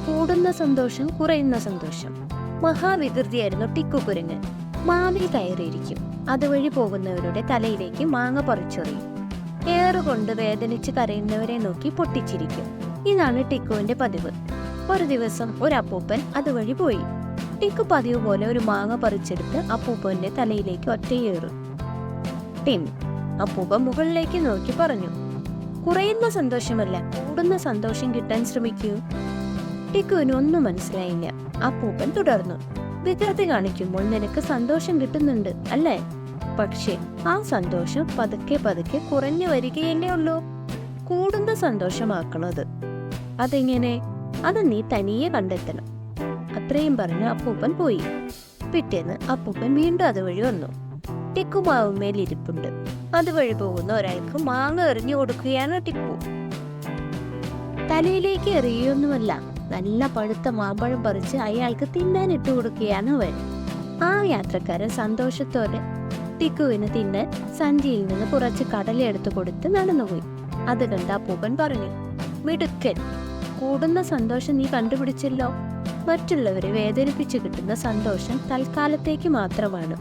കൂടുന്ന സന്തോഷം, കുറയുന്ന സന്തോഷം. മഹാവികൃതിയായിരുന്നു ടിക്കു കുരങ്ങ്. മാവിൽ കയറിയിരിക്കും. അതുവഴി പോകുന്നവരുടെ തലയിലേക്ക് മാങ്ങ പറിച്ചെറിയും. ഏറുകൊണ്ട് വേദനിച്ച് കരയുന്നവരെ നോക്കി പൊട്ടിച്ചിരിക്കും. ഇതാണ് ടിക്കുവിന്റെ പതിവ്. ഒരു ദിവസം ഒരു അപ്പൂപ്പൻ അതുവഴി പോയി. ടിക്കു പതിവ് പോലെ ഒരു മാങ്ങ പറിച്ചെടുത്ത് അപ്പൂപ്പന്റെ തലയിലേക്ക് ഒറ്റയേറും. ടിം. അപ്പൂപ്പൻ മുകളിലേക്ക് നോക്കി പറഞ്ഞു, കുറയുന്ന സന്തോഷമല്ല, കൂടുന്ന സന്തോഷം കിട്ടാൻ ശ്രമിക്കൂ. ടിക്കുവിന് ഒന്നും മനസ്സിലായില്ല. അപ്പൂപ്പൻ തുടർന്നു, വികൃതി കാണിക്കുമ്പോൾ നിനക്ക് സന്തോഷം കിട്ടുന്നുണ്ട് അല്ലേ? പക്ഷേ ആ സന്തോഷം പതുക്കെ പതുക്കെ കുറഞ്ഞു വരികയല്ലേ ഉള്ളൂ. കൂടുന്ന സന്തോഷമാക്കണത്. അതെങ്ങനെ? അത് നീ തനിയെ കണ്ടെത്തണം. അത്രയും പറഞ്ഞ് അപ്പൂപ്പൻ പോയി. പിറ്റേന്ന് അപ്പൂപ്പൻ വീണ്ടും അതുവഴി വന്നു. ടിക്കു മാവുമേലിരിപ്പുണ്ട്. അതുവഴി പോകുന്ന ഒരാൾക്ക് മാങ്ങ എറിഞ്ഞു കൊടുക്കുകയാണ് ടിക്കു. തലയിലേക്ക് എറിയൊന്നുമല്ല, നല്ല പഴുത്ത മാമ്പഴം പറിച്ച് അയാൾക്ക് തിന്നാൻ ഇട്ട് കൊടുക്കുകയാണ് അവൻ. ആ യാത്രക്കാരൻ സന്തോഷത്തോടെ ടിക്കുവിന് തിന്നാൻ സഞ്ചിയിൽ നിന്ന് കുറച്ച് കടല എടുത്തു കൊടുത്ത് നടന്നുപോയി. അത് കണ്ട അപ്പൂപ്പൻ പറഞ്ഞു, മിടുക്കൻ, കൂടുന്ന സന്തോഷം നീ കണ്ടുപിടിച്ചല്ലോ. മറ്റുള്ളവരെ വേദനിപ്പിച്ച് കിട്ടുന്ന സന്തോഷം തൽക്കാലത്തേക്ക് മാത്രമാണ്.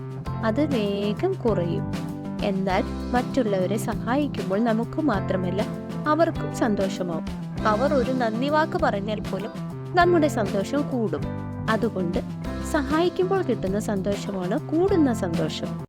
അത് വേഗം കുറയും. എന്നാൽ മറ്റുള്ളവരെ സഹായിക്കുമ്പോൾ നമുക്ക് മാത്രമല്ല അവർക്കും സന്തോഷമാവും. അവർ ഒരു നന്ദി വാക്ക് പറഞ്ഞാൽ പോലും നമ്മുടെ സന്തോഷം കൂടും. അതുകൊണ്ട് സഹായിക്കുമ്പോൾ കിട്ടുന്ന സന്തോഷമാണ് കൂടുന്ന സന്തോഷം.